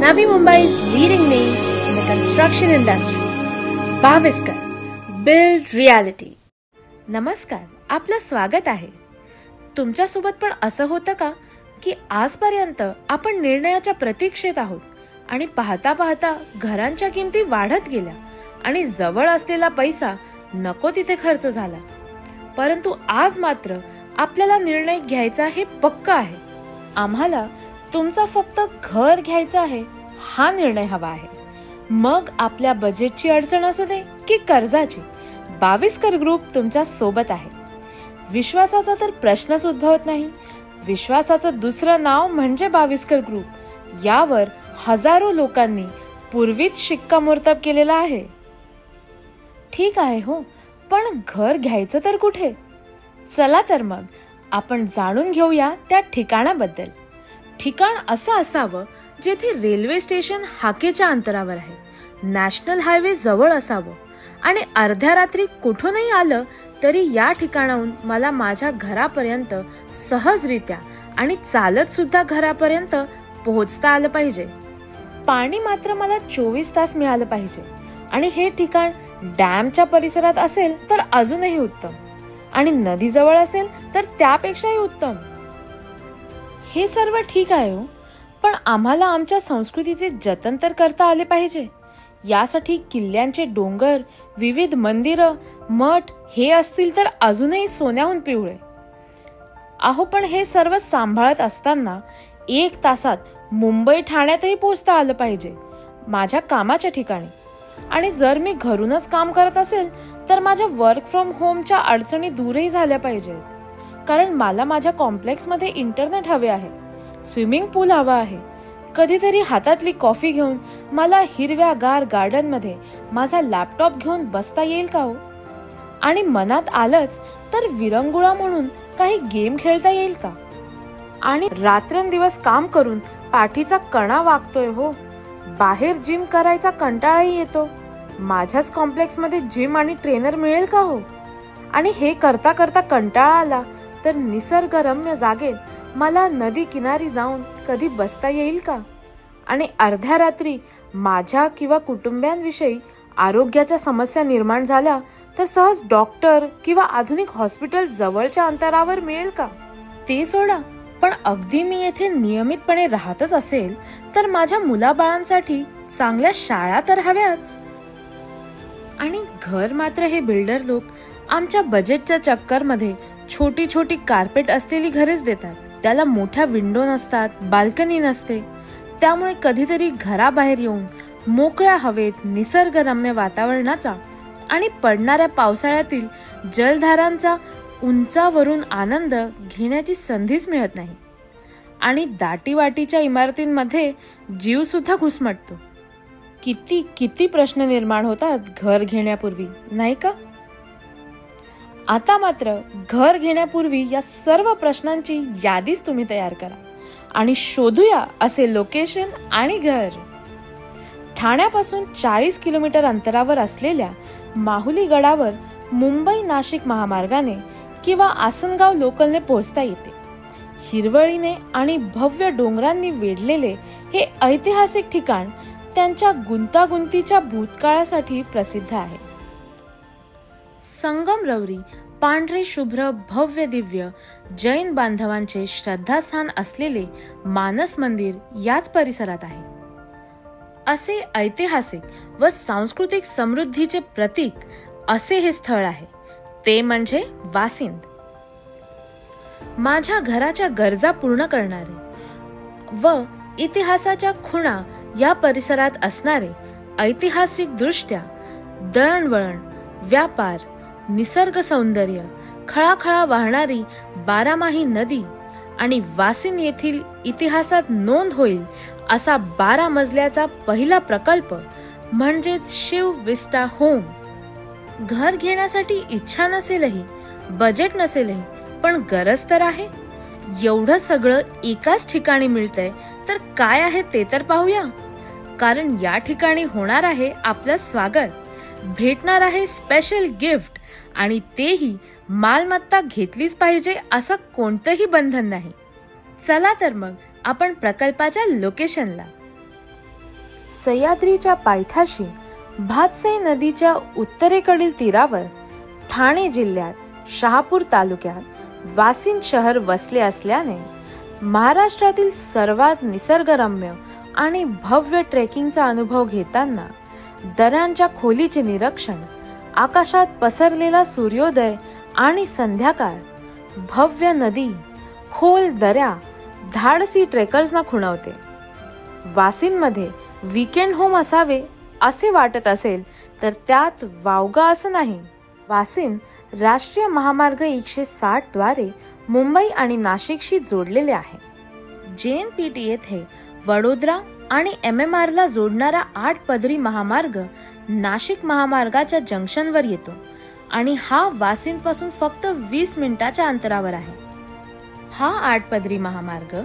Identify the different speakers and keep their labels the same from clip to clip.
Speaker 1: Navi Mumbai's leading name in the construction industry. Bhaviskar, build reality. नमस्कार, आपलं स्वागत आहे. तुमच्यासोबत पण असं होतं का की आजपर्यंत आपण निर्णयाच्या प्रतीक्षेत आहोत आणि पाहता पाहता घरांच्या किमती वाढत गेल्या आणि जवळ असलेला पैसा नको तिथे खर्च झाला. परंतु आज मात्र आपल्याला निर्णय घ्यायचा हे पक्का आहे. आम्हाला तुमचा फक्त घर घ्यायचं आहे हा निर्णय हवा आहे. मग आपल्या बजेटची अडचण असू दे की कर्जाची, भाविस्कर ग्रुप तुमच्या सोबत आहे. विश्वासाचा तर प्रश्नच उद्भवत नाही. विश्वासाचं दुसरं नाव म्हणजे भाविस्कर ग्रुप. यावर हजारो लोकांनी पूर्वीच शिक्कामोर्तब केलेला आहे. ठीक आहे हो, पण घर घ्यायचं तर कुठे? चला तर मग आपण जाणून घेऊया त्या ठिकाणाबद्दल. ठिकाण असं असावं जेथे रेल्वे स्टेशन हाकेच्या अंतरावर आहे, नॅशनल हायवे जवळ असावं आणि अर्ध्या रात्री कुठूनही आलं तरी या ठिकाणाहून मला माझ्या घरापर्यंत सहजरित्या आणि चालत सुद्धा घरापर्यंत पोहोचता आलं पाहिजे. पाणी मात्र मला 24 तास मिळालं पाहिजे आणि हे ठिकाण डॅमच्या परिसरात असेल तर अजूनही उत्तम आणि नदी जवळ असेल तर त्यापेक्षाही उत्तम. हे सर्व ठीक आहे हो, पण आम्हाला आमच्या संस्कृतीचे जतन तर करता आले पाहिजे. यासाठी किल्ल्यांचे डोंगर, विविध मंदिरं, मठ हे असतील तर अजूनही सोन्याहून पिवळे. अहो, पण हे सर्व सांभाळत असताना 1 तासात मुंबई ठाण्यातही पोहोचता आलं पाहिजे माझ्या कामाच्या ठिकाणी. आणि जर मी घरूनच काम करत असेल तर माझ्या वर्क फ्रॉम होमच्या अडचणी दूरही झाल्या पाहिजेत. कारण मला माझ्या कॉम्प्लेक्समध्ये इंटरनेट हवे आहे, स्विमिंग पूल हवा आहे. कधीतरी हातातली कॉफी घेऊन मला हिरव्यागार गार्डनमध्ये माझा लॅपटॉप घेऊन बसता येईल का हो? आणि मनात आलंच तर विरंगुळा म्हणून काही गेम खेळता येईल का? आणि रात्रंदिवस काम करून पाठीचा कणा वागतोय हो. बाहेर जिम करायचा कंटाळाही येतो. माझ्याच कॉम्प्लेक्समध्ये जिम आणि ट्रेनर मिळेल का हो? आणि हे करता करता कंटाळा आला तर निसर्गरम्य जागेत मला नदी किनारी जाऊन कधी बसता येईल का? आणि अर्ध्या रात्री माझ्या किंवा कुटुंबियांविषयी आरोग्याच्या समस्या निर्माण झाल्या तर सहज डॉक्टर किंवा आधुनिक हॉस्पिटल जवळच्या अंतरावर मिळेल का? ते सोडा, पण अगदी मी येथे नियमितपणे राहतच असेल तर माझ्या मुलाबाळांसाठी चांगल्या शाळा तर हव्याच. आणि घर मात्र हे बिल्डर लोक आमच्या बजेटच्या चक्करमध्ये छोटी छोटी कार्पेट असलेली घरेच देतात. त्याला मोठ्या विंडो नसतात, बाल्कनी नसते. त्यामुळे कधीतरी घराबाहेर येऊन मोकळ्या हवेत, निसर्गरम्य वातावरणाचा आणि पडणाऱ्या पावसाळ्यातील जलधारांचा उंचावरून आनंद घेण्याची संधीच मिळत नाही. आणि दाटीवाटीच्या इमारतींमध्ये जीव सुद्धा घुसमटतो. किती किती प्रश्न निर्माण होतात घर घेण्यापूर्वी, नाही का? आता मात्र घर घेण्यापूर्वी या सर्व प्रश्नांची यादीच तुम्ही तयार करा आणि शोधूया असे लोकेशन आणि घर. ठाण्यापासून 40 किलोमीटर अंतरावर असलेल्या माहुली गडावर मुंबई नाशिक महामार्गाने किंवा आसनगाव लोकलने पोहोचता येते. हिरवळीने आणि भव्य डोंगरांनी वेढलेले हे ऐतिहासिक ठिकाण त्यांच्या गुंतागुंतीच्या भूतकाळासाठी प्रसिद्ध आहे. संगमरवरी पांढरे शुभ्र भव्य दिव्य जैन बांधवांचे श्रद्धास्थान असलेले मानस मंदिर याच परिसरात आहे. असे ऐतिहासिक व सांस्कृतिक समृद्धीचे प्रतीक असे हे स्थळ आहे, ते म्हणजे वासिंद. माझ्या घराच्या गरजा पूर्ण करणारे व इतिहासाच्या खुणा या परिसरात असणारे, ऐतिहासिक दृष्ट्या दळणवळण, व्यापार, निसर्ग सौंदर्य, खळाखळा वाहणारी बारामाही नदी आणि वासिंद येथील इतिहासात नोंद होईल असा 12 मजल्याचा पहिला प्रकल्प म्हणजेच शिव विस्टा होम. घर घेण्यासाठी इच्छा नसेलही, बजेट नसेलही, पण गरज तर आहे. एवढं सगळं एकाच ठिकाणी मिळतंय तर काय आहे ते तर पाहूया. कारण या ठिकाणी होणार आहे आपलं स्वागत, भेटणार आहे स्पेशल गिफ्ट आणि तेही मालमत्ता घेतलीच पाहिजे असं कोणतंही बंधन नाही. चला तर मग आपण प्रकल्पाच्या लोकेशनला. सह्याद्रीच्या पायथ्याशी भातसे नदीच्या उत्तरेकडील तीरावर ठाणे जिल्ह्यात शहापूर तालुक्यात वासिंद शहर वसले असल्याने महाराष्ट्रातील सर्वात निसर्गरम्य आणि भव्य ट्रेकिंगचा अनुभव घेताना दऱ्यांच्या खोलीचे निरीक्षण, आकाशात पसरलेला सूर्योदय आणि संध्याकाळ, भव्य नदी, खोल दऱ्या धाडसी ट्रेकर्सना खुणवते. वासिंदमध्ये वीकेंड होम असावे असे वाटत असेल तर त्यात वावगा असं नाही. वासिंद राष्ट्रीय महामार्ग 160 द्वारे मुंबई आणि नाशिकशी जोडलेले आहे. JNPT येथे वडोदरा आणि MMR ला जोडणारा 8 पदरी महामार्ग नाशिक महामार्गाच्या जंक्शनवर येतो आणि हा वासिंद पासून फक्त 20 मिनिटाच्या अंतरावर आहे. हा 8 पदरी महामार्ग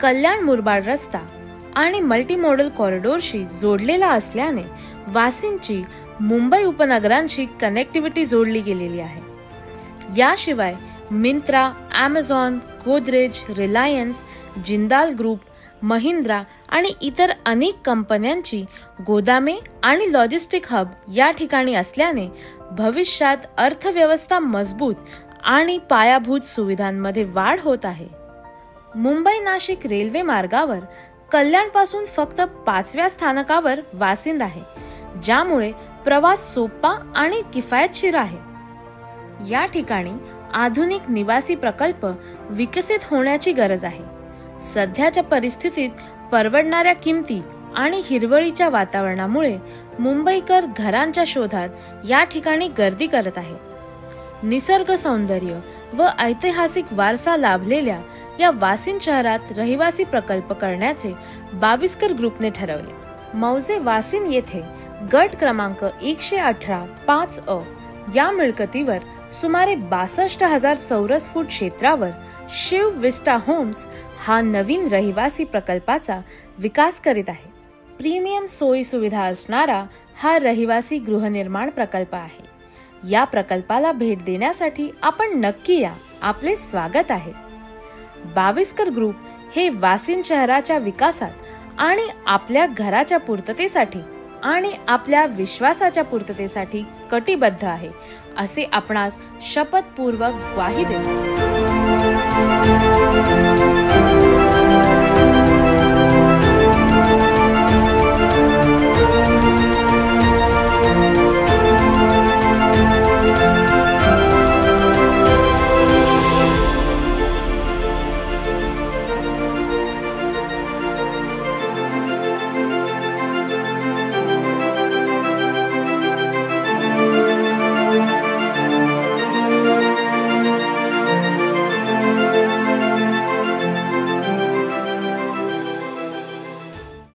Speaker 1: कल्याण मुरबाड रस्ता आणि मल्टीमोडल कॉरिडोरशी जोडलेला असल्याने वासिंदची मुंबई उपनगरांशी कनेक्टिव्हिटी जोडली गेलेली आहे. याशिवाय Myntra, Amazon, Godrej, Reliance, Jindal group, Mahindra आणि इतर अनेक कंपन्यांची गोदामे आणि लॉजिस्टिक हब या ठिकाणी असल्याने भविष्यात अर्थव्यवस्था मजबूत आणि पायाभूत सुविधांमध्ये वाढ होत आहे. मुंबई नाशिक रेल्वे मार्गावर कल्याण पासून फक्त 5व्या स्थानकावर वासिंद आहे, ज्यामुळे प्रवास सोपा आणि किफायतशीर आहे. या ठिकाणी आधुनिक निवासी प्रकल्प विकसित होण्याची गरज आहे. सध्याच्या परिस्थितीत परवडणाऱ्या किमती आणि हिरवळीच्या वातावरणामुळे मुंबईकर घरांच्या शोधात या ठिकाणी गर्दी करत आहे. निसर्ग सौंदर्य व ऐतिहासिक वारसा लाभलेल्या या वासिंद शहरात रहिवासी प्रकल्प करण्याचे बाविस्कर ग्रुपने ठरवले. मौजे वासिंद येथे गट क्रमांक 118-5A या मिळकतीवर सुमारे 62,000 चौरस फूट क्षेत्रावर शिव विस्टा होम्स हा नवीन रहिवासी प्रकल्पाचा विकास करीत आहे. प्रीमियम सोयी सुविधा असणारा हा रहिवासी गृहनिर्माण प्रकल्प आहे. या प्रकल्पाला भेट देण्यासाठी आपण नक्की या, आपले स्वागत आहे. बाविस्कर ग्रुप हे वासिंद शहराच्या विकासात आणि आपल्या घराच्या पूर्ततेसाठी आणि आपल्या विश्वासाच्या पूर्ततेसाठी कटिबद्ध आहे असे आपणास शपथपूर्वक ग्वाही देतो.